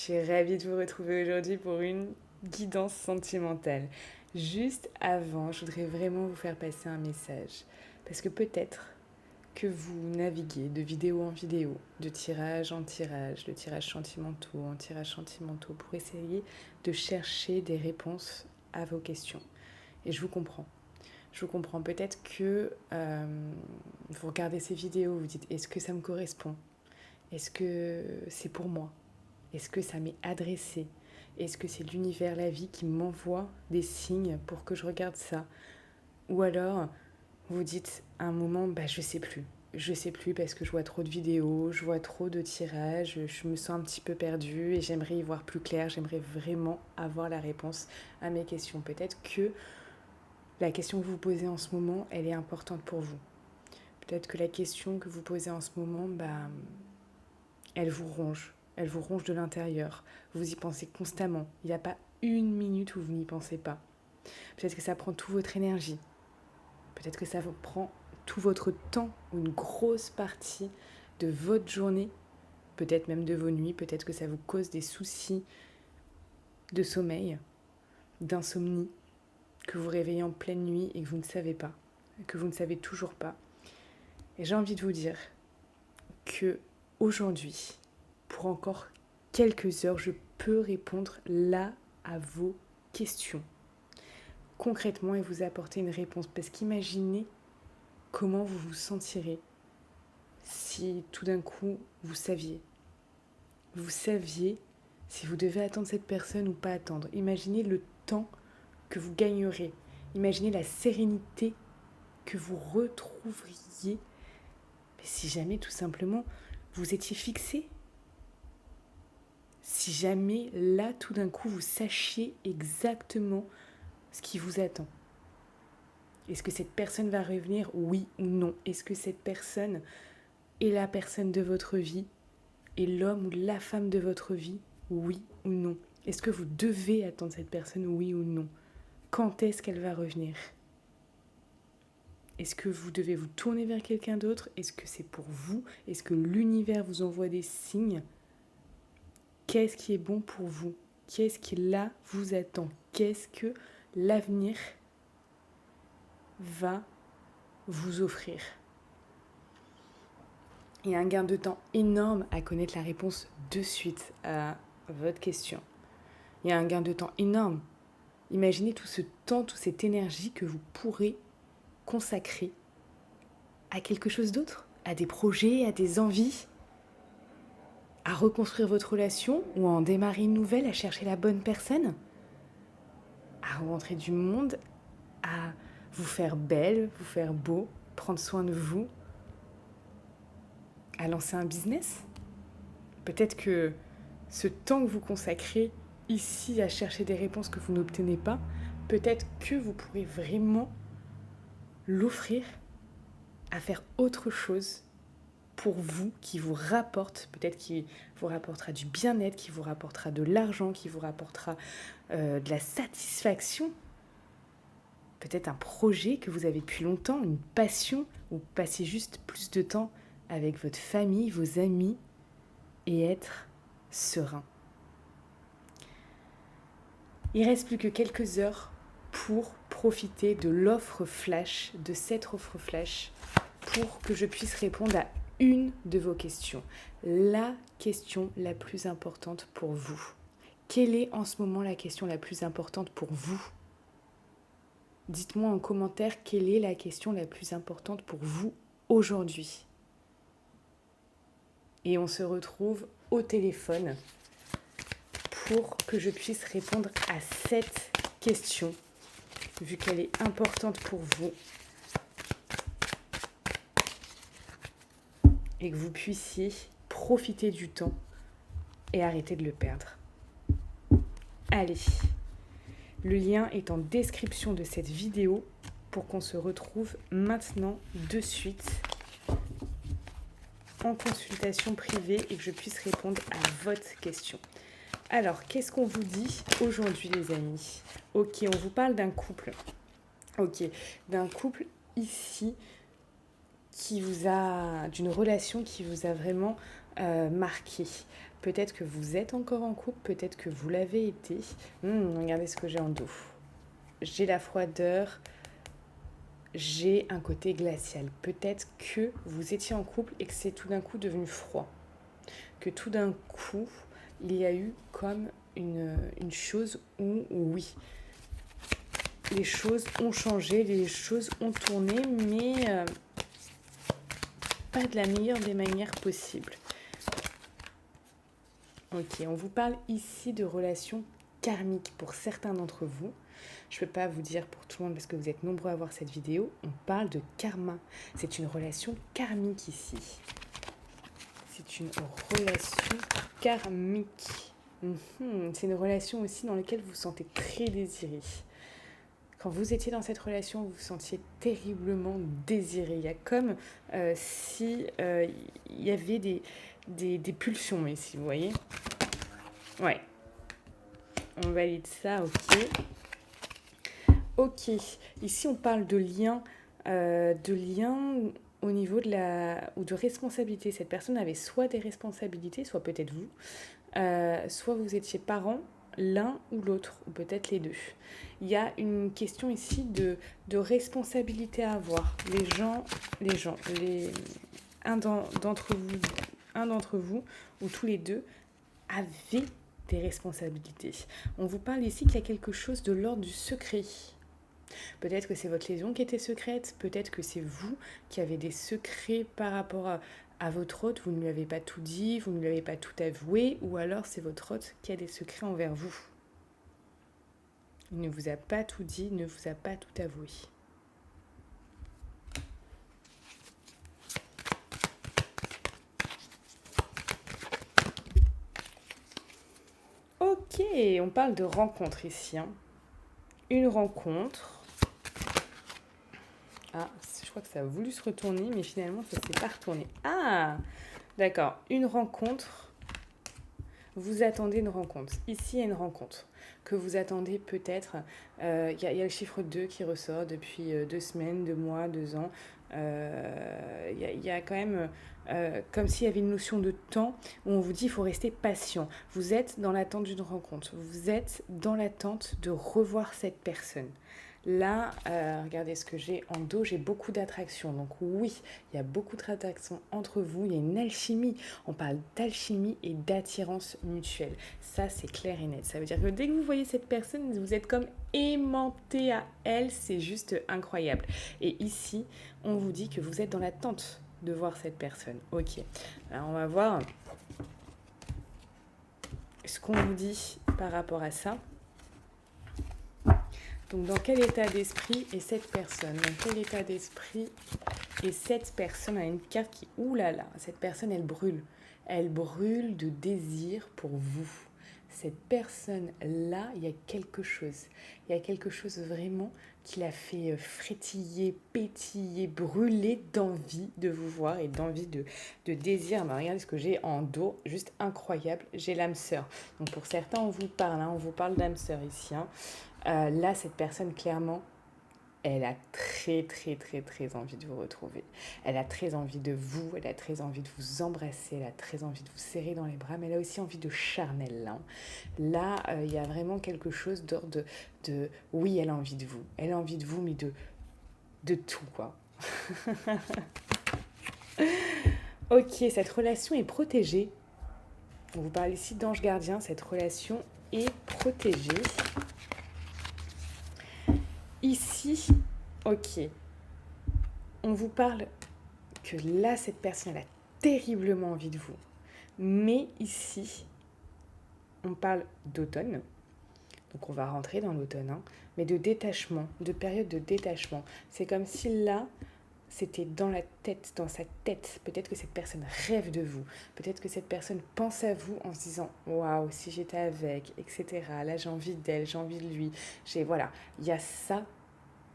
suis ravie de vous retrouver aujourd'hui pour une guidance sentimentale. Juste avant, je voudrais vraiment vous faire passer un message. Parce que peut-être que vous naviguez de vidéo en vidéo, de tirage en tirage, de tirages sentimentaux en tirages sentimentaux, pour essayer de chercher des réponses à vos questions. Et je vous comprends. Je vous comprends. Peut-être que vous regardez ces vidéos, vous dites, est-ce que ça me correspond ? Est-ce que c'est pour moi ? Est-ce que ça m'est adressé ? Est-ce que c'est l'univers, la vie qui m'envoie des signes pour que je regarde ça ? Ou alors, vous dites à un moment, je sais plus. Je sais plus parce que je vois trop de vidéos, je vois trop de tirages, je me sens un petit peu perdue et j'aimerais y voir plus clair, j'aimerais vraiment avoir la réponse à mes questions. Peut-être que la question que vous posez en ce moment, elle est importante pour vous. Peut-être que la question que vous posez en ce moment, elle vous ronge. Elle vous ronge de l'intérieur. Vous y pensez constamment. Il n'y a pas une minute où vous n'y pensez pas. Peut-être que ça prend toute votre énergie. Peut-être que ça vous prend tout votre temps ou une grosse partie de votre journée. Peut-être même de vos nuits. Peut-être que ça vous cause des soucis de sommeil, d'insomnie, que vous réveillez en pleine nuit et que vous ne savez pas. Que vous ne savez toujours pas. Et j'ai envie de vous dire que aujourd'hui, pour encore quelques heures, je peux répondre là à vos questions concrètement et vous apporter une réponse. Parce qu'imaginez comment vous vous sentirez si tout d'un coup vous saviez si vous devez attendre cette personne ou pas attendre. Imaginez le temps que vous gagnerez. Imaginez la sérénité que vous retrouveriez. Mais si jamais tout simplement vous étiez fixé, si jamais là tout d'un coup vous sachiez exactement ce qui vous attend. Est-ce que cette personne va revenir, oui ou non ? Est-ce que cette personne est la personne de votre vie, est l'homme ou la femme de votre vie, oui ou non ? Est-ce que vous devez attendre cette personne, oui ou non ? Quand est-ce qu'elle va revenir ? Est-ce que vous devez vous tourner vers quelqu'un d'autre ? Est-ce que c'est pour vous ? Est-ce que l'univers vous envoie des signes ? Qu'est-ce qui est bon pour vous ? Qu'est-ce qui là vous attend ? Qu'est-ce que l'avenir va vous offrir ? Il y a un gain de temps énorme à connaître la réponse de suite à votre question. Il y a un gain de temps énorme. Imaginez tout ce temps, toute cette énergie que vous pourrez consacrer à quelque chose d'autre, à des projets, à des envies, à reconstruire votre relation ou à en démarrer une nouvelle, à chercher la bonne personne, à rencontrer du monde, à vous faire belle, vous faire beau, prendre soin de vous, à lancer un business. Peut-être que ce temps que vous consacrez ici à chercher des réponses que vous n'obtenez pas, peut-être que vous pourrez vraiment l'offrir à faire autre chose pour vous, qui vous rapporte, peut-être qui vous rapportera du bien-être, qui vous rapportera de l'argent, qui vous rapportera de la satisfaction. Peut-être un projet que vous avez depuis longtemps, une passion, ou passer juste plus de temps avec votre famille, vos amis, et être serein. Il reste plus que quelques heures pour profiter de l'offre flash, de cette offre flash, pour que je puisse répondre à une de vos questions. La question la plus importante pour vous. Quelle est en ce moment la question la plus importante pour vous ? Dites-moi en commentaire quelle est la question la plus importante pour vous aujourd'hui. Et on se retrouve au téléphone pour que je puisse répondre à cette question, vu qu'elle est importante pour vous, et que vous puissiez profiter du temps et arrêter de le perdre. Allez, le lien est en description de cette vidéo pour qu'on se retrouve maintenant de suite en consultation privée et que je puisse répondre à votre question. Alors, qu'est-ce qu'on vous dit aujourd'hui, les amis ? Ok, on vous parle d'un couple. Ok, d'un couple ici d'une relation qui vous a vraiment marqué. Peut-être que vous êtes encore en couple, peut-être que vous l'avez été. Regardez ce que j'ai en dos. J'ai la froideur, j'ai un côté glacial. Peut-être que vous étiez en couple et que c'est tout d'un coup devenu froid. Que tout d'un coup, il y a eu comme une chose où, oui, les choses ont changé, les choses ont tourné, mais pas de la meilleure des manières possibles. Ok, on vous parle ici de relations karmiques pour certains d'entre vous. Je ne peux pas vous dire pour tout le monde parce que vous êtes nombreux à voir cette vidéo. On parle de karma. C'est une relation karmique ici. C'est une relation karmique. C'est une relation aussi dans laquelle vous vous sentez très désiré. Quand vous étiez dans cette relation, vous vous sentiez terriblement désiré. Il y a comme si il y avait des pulsions ici, vous voyez ? Ouais. On valide ça, ok. Ok. Ici, on parle de lien au niveau de ou de responsabilité. Cette personne avait soit des responsabilités, soit peut-être vous, soit vous étiez parents, l'un ou l'autre, ou peut-être les deux. Il y a une question ici de responsabilité à avoir. Un d'entre vous, ou tous les deux, avaient des responsabilités. On vous parle ici qu'il y a quelque chose de l'ordre du secret. Peut-être que c'est votre liaison qui était secrète, peut-être que c'est vous qui avez des secrets par rapport à votre hôte, vous ne lui avez pas tout dit, vous ne lui avez pas tout avoué, ou alors c'est votre hôte qui a des secrets envers vous. Il ne vous a pas tout dit, il ne vous a pas tout avoué. Ok, on parle de rencontre ici. Une rencontre. Ah, je crois que ça a voulu se retourner, mais finalement, ça ne s'est pas retourné. Ah, d'accord. Une rencontre. Vous attendez une rencontre. Ici, il y a une rencontre que vous attendez peut-être. Il y a le chiffre 2 qui ressort depuis 2 semaines, 2 mois, 2 ans. Il y a quand même comme s'il y avait une notion de temps où on vous dit qu'il faut rester patient. Vous êtes dans l'attente d'une rencontre. Vous êtes dans l'attente de revoir cette personne. Là, regardez ce que j'ai en dos, j'ai beaucoup d'attraction. Donc oui, il y a beaucoup d'attraction entre vous, il y a une alchimie. On parle d'alchimie et d'attirance mutuelle. Ça, c'est clair et net. Ça veut dire que dès que vous voyez cette personne, vous êtes comme aimanté à elle, c'est juste incroyable. Et ici, on vous dit que vous êtes dans l'attente de voir cette personne. Ok, alors on va voir ce qu'on vous dit par rapport à ça. Donc, dans quel état d'esprit est cette personne ? Dans quel état d'esprit est cette personne ? On a une carte qui... Ouh là là, cette personne, elle brûle. Elle brûle de désir pour vous. Cette personne-là, il y a quelque chose. Il y a quelque chose vraiment qui l'a fait frétiller, pétiller, brûler d'envie de vous voir et d'envie de désir. Ben, regardez ce que j'ai en dos, juste incroyable. J'ai l'âme sœur. Donc, pour certains, on vous parle d'âme sœur ici, là, cette personne, clairement, elle a très, très, très, très envie de vous retrouver. Elle a très envie de vous, elle a très envie de vous embrasser, elle a très envie de vous serrer dans les bras, mais elle a aussi envie de charnel. Là, il y a vraiment quelque chose d'ordre de... Oui, elle a envie de vous. Elle a envie de vous, mais de tout, quoi. Ok, cette relation est protégée. On vous parle ici d'ange gardien. Cette relation est protégée. Ici, ok, on vous parle que là, cette personne, elle a terriblement envie de vous. Mais ici, on parle d'automne. Donc, on va rentrer dans l'automne, mais de détachement, de période de détachement. C'est comme si là, c'était dans la tête, dans sa tête. Peut-être que cette personne rêve de vous. Peut-être que cette personne pense à vous en se disant « Waouh, si j'étais avec, etc. Là, j'ai envie d'elle, j'ai envie de lui. » Voilà, il y a ça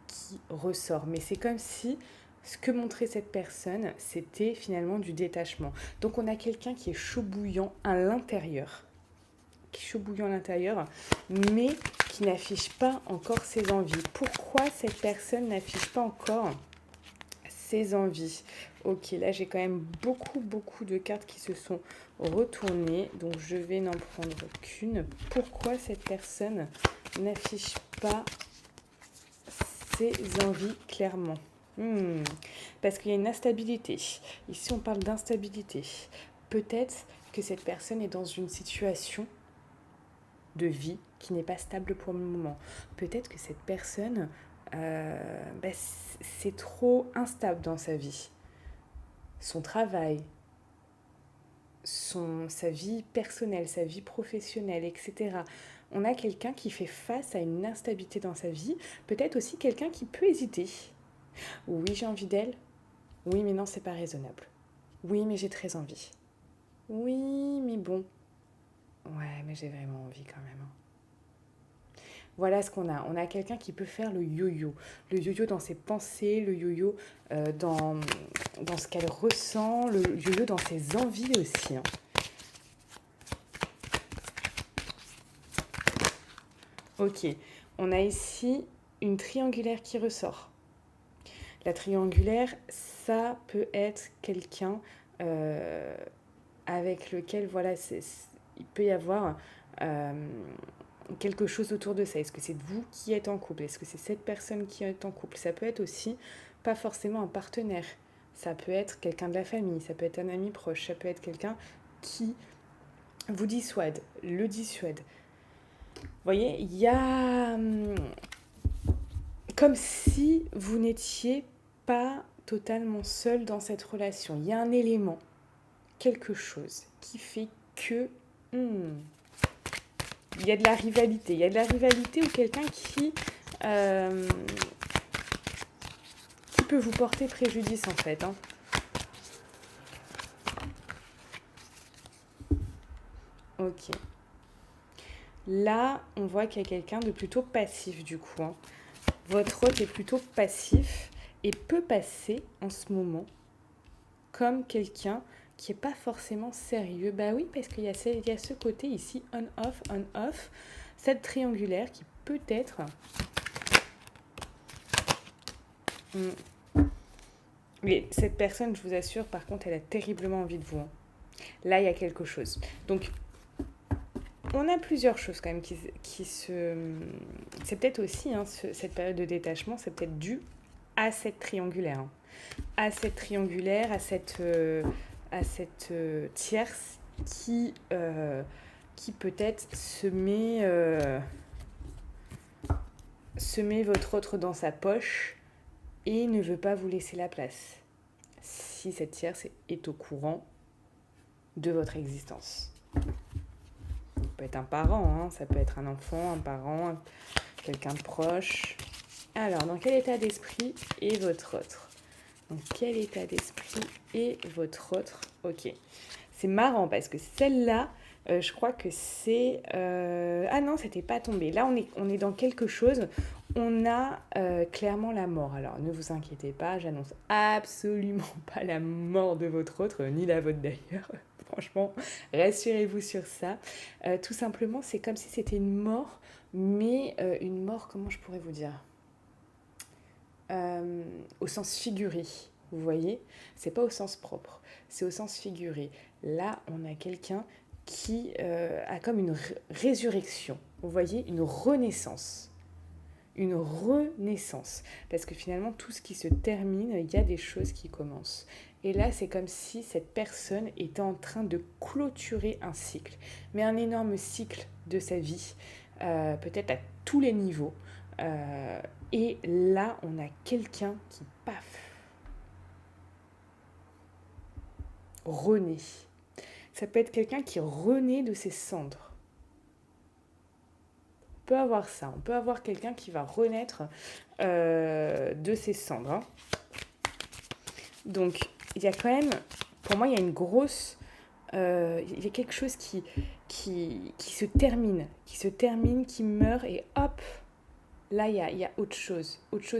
qui ressort. Mais c'est comme si ce que montrait cette personne, c'était finalement du détachement. Donc, on a quelqu'un qui est chaud bouillant à l'intérieur. Mais qui n'affiche pas encore ses envies. Pourquoi cette personne n'affiche pas encore ses envies. Ok, là j'ai quand même beaucoup de cartes qui se sont retournées, donc je vais n'en prendre qu'une. Pourquoi cette personne n'affiche pas ses envies clairement? Parce qu'il y a une instabilité. Ici on parle d'instabilité. Peut-être que cette personne est dans une situation de vie qui n'est pas stable pour le moment. Peut-être que cette personne, c'est trop instable dans sa vie. Son travail, sa vie personnelle, sa vie professionnelle, etc. On a quelqu'un qui fait face à une instabilité dans sa vie. Peut-être aussi quelqu'un qui peut hésiter. Oui, j'ai envie d'elle. Oui, mais non, c'est pas raisonnable. Oui, mais j'ai très envie. Oui, mais bon. Ouais, mais j'ai vraiment envie quand même. Voilà ce qu'on a. On a quelqu'un qui peut faire le yo-yo. Le yo-yo dans ses pensées, le yo-yo dans ce qu'elle ressent, le yo-yo dans ses envies aussi. Ok, on a ici une triangulaire qui ressort. La triangulaire, ça peut être quelqu'un avec lequel, voilà, il peut y avoir quelque chose autour de ça. Est-ce que c'est vous qui êtes en couple? Est-ce que c'est cette personne qui est en couple? Ça peut être aussi pas forcément un partenaire. Ça peut être quelqu'un de la famille, ça peut être un ami proche, ça peut être quelqu'un qui vous dissuade, le dissuade. Vous voyez, il y a comme si vous n'étiez pas totalement seul dans cette relation. Il y a un élément, quelque chose qui fait que il y a de la rivalité. Il y a de la rivalité ou quelqu'un qui peut vous porter préjudice en fait. Ok. Là, on voit qu'il y a quelqu'un de plutôt passif du coup. Votre hôte est plutôt passif et peut passer en ce moment comme quelqu'un qui n'est pas forcément sérieux. Bah oui, parce qu'il y a ce côté ici, on-off, cette triangulaire qui peut être... Mais cette personne, je vous assure, par contre, elle a terriblement envie de vous. Là, il y a quelque chose. Donc, on a plusieurs choses quand même qui se... C'est peut-être aussi, cette période de détachement, c'est peut-être dû à cette triangulaire. À cette triangulaire, à cette tierce qui peut-être se met votre autre dans sa poche et ne veut pas vous laisser la place. Si cette tierce est au courant de votre existence. Ça peut être un parent, ça peut être un enfant, un parent, quelqu'un de proche. Alors, dans quel état d'esprit est votre autre? Dans quel état d'esprit est votre autre? Ok. C'est marrant parce que celle-là, je crois que c'est... Ah non, c'était pas tombé. Là, on est dans quelque chose. On a clairement la mort. Alors, ne vous inquiétez pas, j'annonce absolument pas la mort de votre autre, ni la vôtre d'ailleurs. Franchement, rassurez-vous sur ça. Tout simplement, c'est comme si c'était une mort, mais une mort, comment je pourrais vous dire au sens figuré, vous voyez, c'est pas au sens propre, c'est au sens figuré. Là, on a quelqu'un qui a comme une résurrection, vous voyez, une renaissance. Une renaissance. Parce que finalement, tout ce qui se termine, il y a des choses qui commencent. Et là, c'est comme si cette personne était en train de clôturer un cycle. Mais un énorme cycle de sa vie, peut-être à tous les niveaux. Et là, on a quelqu'un qui, paf, renaît. Ça peut être quelqu'un qui renaît de ses cendres. On peut avoir ça. On peut avoir quelqu'un qui va renaître de ses cendres. Donc, il y a quand même, pour moi, il y a une grosse... il y a quelque chose qui se termine, qui meurt et hop, là, il y a autre chose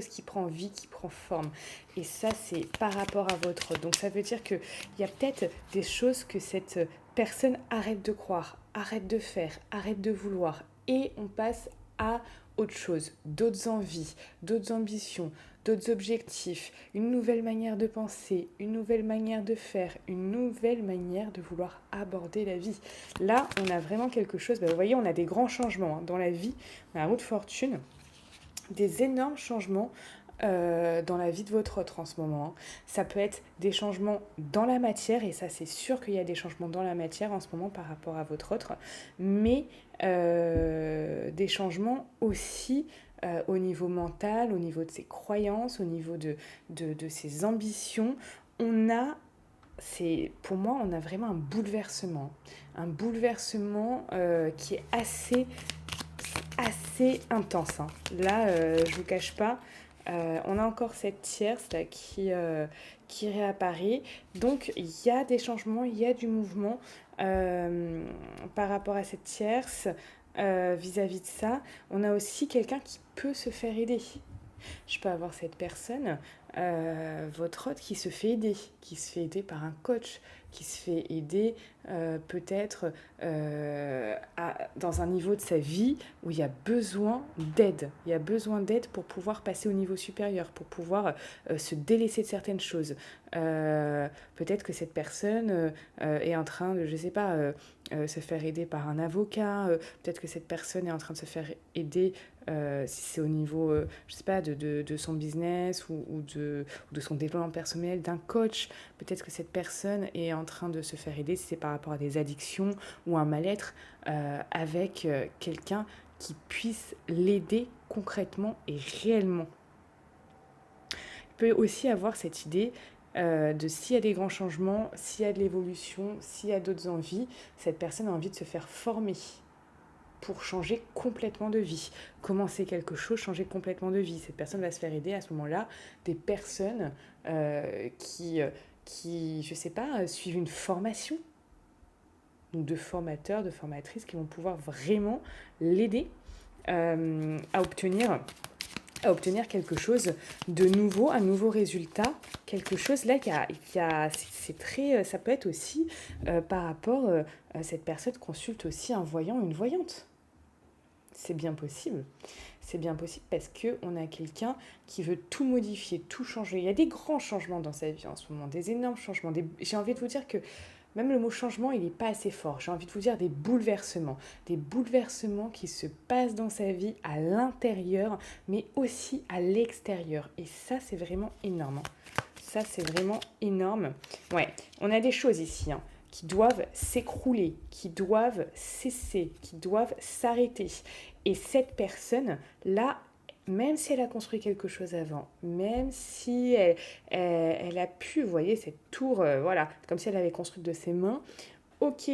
qui prend vie, qui prend forme. Et ça, c'est par rapport à votre... Donc, ça veut dire qu'il y a peut-être des choses que cette personne arrête de croire, arrête de faire, arrête de vouloir. Et on passe à autre chose, d'autres envies, d'autres ambitions, d'autres objectifs, une nouvelle manière de penser, une nouvelle manière de faire, une nouvelle manière de vouloir aborder la vie. Là, on a vraiment quelque chose, vous voyez, on a des grands changements dans la vie, dans la roue de fortune, des énormes changements dans la vie de votre autre en ce moment. Ça peut être des changements dans la matière, et ça c'est sûr qu'il y a des changements dans la matière en ce moment par rapport à votre autre, mais des changements aussi au niveau mental, au niveau de ses croyances, au niveau de ses ambitions. Pour moi, on a vraiment un bouleversement qui est assez intense. Hein. Là, je ne vous cache pas, on a encore cette tierce là, qui réapparaît. Donc, il y a des changements, il y a du mouvement par rapport à cette tierce. Vis-à-vis de ça, on a aussi quelqu'un qui peut se faire aider. Je peux avoir cette personne, votre hôte, qui se fait aider par un coach, qui se fait aider peut-être dans un niveau de sa vie où il y a besoin d'aide. Il y a besoin d'aide pour pouvoir passer au niveau supérieur, pour pouvoir se délaisser de certaines choses. Peut-être que cette personne est en train de, je sais pas, se faire aider par un avocat. Peut-être que cette personne est en train de se faire aider si c'est au niveau, je sais pas, de son business ou de son développement personnel, d'un coach. Peut-être que cette personne est en train de se faire aider si c'est par rapport à des addictions ou un mal-être avec quelqu'un qui puisse l'aider concrètement et réellement. Il peut aussi avoir cette idée de s'il y a des grands changements, s'il y a de l'évolution, s'il y a d'autres envies, cette personne a envie de se faire former pour changer complètement de vie. Commencer quelque chose, changer complètement de vie. Cette personne va se faire aider à ce moment-là des personnes qui, je sais pas, suivent une formation. Donc de formateurs, de formatrices qui vont pouvoir vraiment l'aider à obtenir quelque chose de nouveau, un nouveau résultat, quelque chose là c'est très, ça peut être aussi par rapport à cette personne consulte aussi un voyant, une voyante. C'est bien possible. C'est bien possible parce qu'on a quelqu'un qui veut tout modifier, tout changer. Il y a des grands changements dans sa vie en ce moment, des énormes changements. J'ai envie de vous dire que même le mot changement, il n'est pas assez fort. J'ai envie de vous dire des bouleversements qui se passent dans sa vie à l'intérieur, mais aussi à l'extérieur. Et ça, c'est vraiment énorme. Ça, c'est vraiment énorme. Ouais, on a des choses ici, hein, qui doivent s'écrouler, qui doivent cesser, qui doivent s'arrêter. Et cette personne-là, même si elle a construit quelque chose avant, même si elle a pu, vous voyez, cette tour, voilà, comme si elle avait construit de ses mains, ok,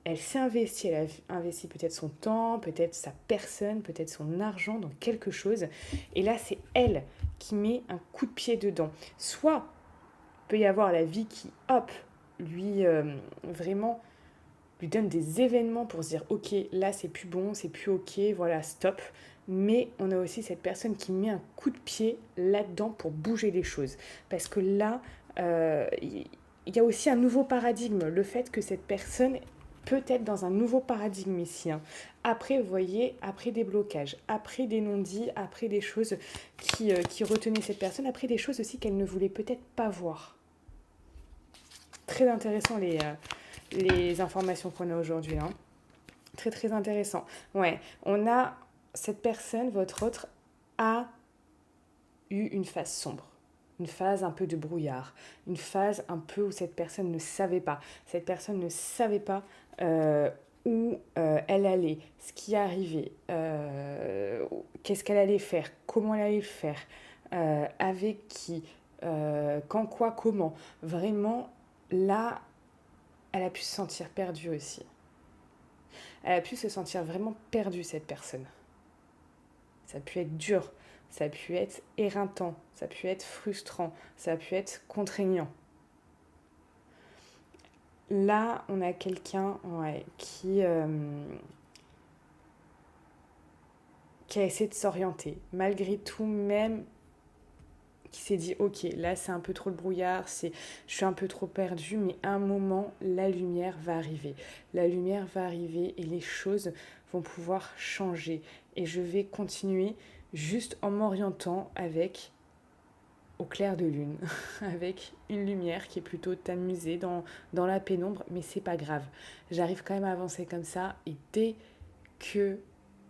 elle s'est investie, elle a investi peut-être son temps, peut-être sa personne, peut-être son argent dans quelque chose, et là, c'est elle qui met un coup de pied dedans. Soit, il peut y avoir la vie qui, hop, lui, vraiment lui donne des événements pour se dire ok, là c'est plus bon, c'est plus ok, voilà, stop. Mais on a aussi cette personne qui met un coup de pied là-dedans pour bouger les choses. Parce que là, il y a aussi un nouveau paradigme. Le fait que cette personne peut être dans un nouveau paradigme ici. Hein. Après, vous voyez, après des blocages, après des non-dits, après des choses qui retenaient cette personne, après des choses aussi qu'elle ne voulait peut-être pas voir. Très intéressant les informations qu'on a aujourd'hui. Hein. Très, très intéressant. Ouais, on a cette personne, votre autre, a eu une phase sombre. Une phase un peu de brouillard. Une phase un peu où cette personne ne savait pas. Cette personne ne savait pas où elle allait, ce qui arrivait, qu'est-ce qu'elle allait faire, comment elle allait le faire, avec qui, quand, quoi, comment. Vraiment, là, elle a pu se sentir perdue aussi. Elle a pu se sentir vraiment perdue, cette personne. Ça a pu être dur, ça a pu être éreintant, ça a pu être frustrant, ça a pu être contraignant. Là, on a quelqu'un qui a essayé de s'orienter. Malgré tout, même qui s'est dit ok, là c'est un peu trop le brouillard, je suis un peu trop perdue, mais à un moment la lumière va arriver. La lumière va arriver et les choses vont pouvoir changer. Et je vais continuer juste en m'orientant avec au clair de lune, avec une lumière qui est plutôt tamisée dans la pénombre, mais c'est pas grave. J'arrive quand même à avancer comme ça, et dès que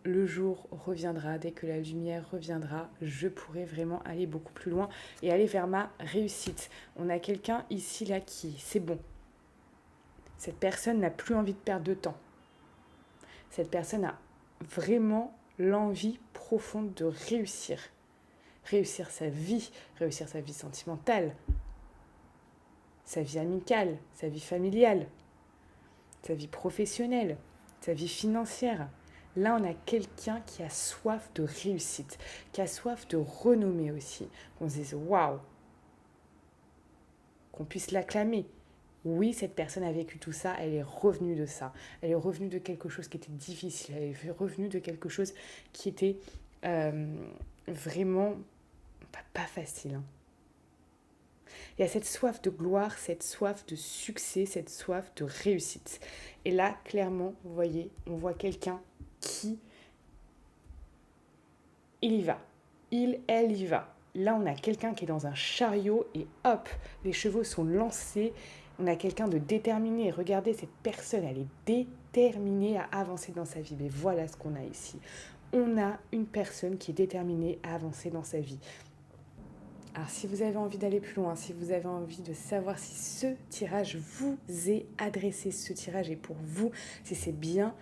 le jour reviendra, dès que la lumière reviendra, je pourrai vraiment aller beaucoup plus loin et aller vers ma réussite. On a quelqu'un ici, là, c'est bon. Cette personne n'a plus envie de perdre de temps. Cette personne a vraiment l'envie profonde de réussir. Réussir sa vie sentimentale, sa vie amicale, sa vie familiale, sa vie professionnelle, sa vie financière. Là, on a quelqu'un qui a soif de réussite, qui a soif de renommée aussi. Qu'on se dise waouh, qu'on puisse l'acclamer. Oui, cette personne a vécu tout ça, elle est revenue de ça. Elle est revenue de quelque chose qui était difficile, elle est revenue de quelque chose qui était vraiment pas facile. Hein. Il y a cette soif de gloire, cette soif de succès, cette soif de réussite. Et là, clairement, vous voyez, on voit quelqu'un qui, il y va. Elle y va. Là, on a quelqu'un qui est dans un chariot et hop, les chevaux sont lancés. On a quelqu'un de déterminé. Regardez, cette personne, elle est déterminée à avancer dans sa vie. Mais voilà ce qu'on a ici. On a une personne qui est déterminée à avancer dans sa vie. Alors, si vous avez envie d'aller plus loin, si vous avez envie de savoir si ce tirage vous est adressé, ce tirage est pour vous, si c'est bien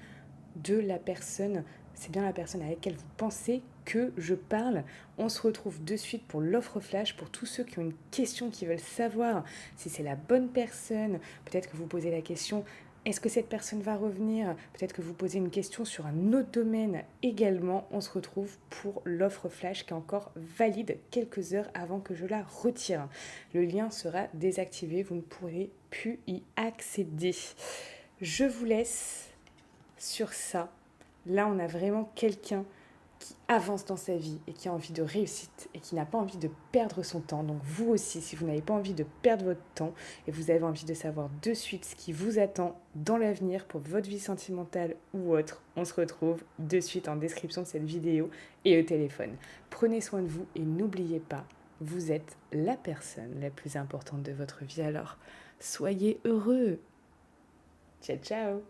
de la personne, c'est bien la personne à laquelle vous pensez que je parle, on se retrouve de suite pour l'offre flash pour tous ceux qui ont une question, qui veulent savoir si c'est la bonne personne. Peut-être que vous posez la question: est-ce que cette personne va revenir? Peut-être que vous posez une question sur un autre domaine également. On se retrouve pour l'offre flash qui est encore valide quelques heures avant que je la retire. Le lien sera désactivé, vous ne pourrez plus y accéder. Je vous laisse sur ça. Là, on a vraiment quelqu'un qui avance dans sa vie et qui a envie de réussite et qui n'a pas envie de perdre son temps. Donc vous aussi, si vous n'avez pas envie de perdre votre temps et vous avez envie de savoir de suite ce qui vous attend dans l'avenir pour votre vie sentimentale ou autre, on se retrouve de suite en description de cette vidéo et au téléphone. Prenez soin de vous et n'oubliez pas, vous êtes la personne la plus importante de votre vie. Alors, soyez heureux. Ciao, ciao.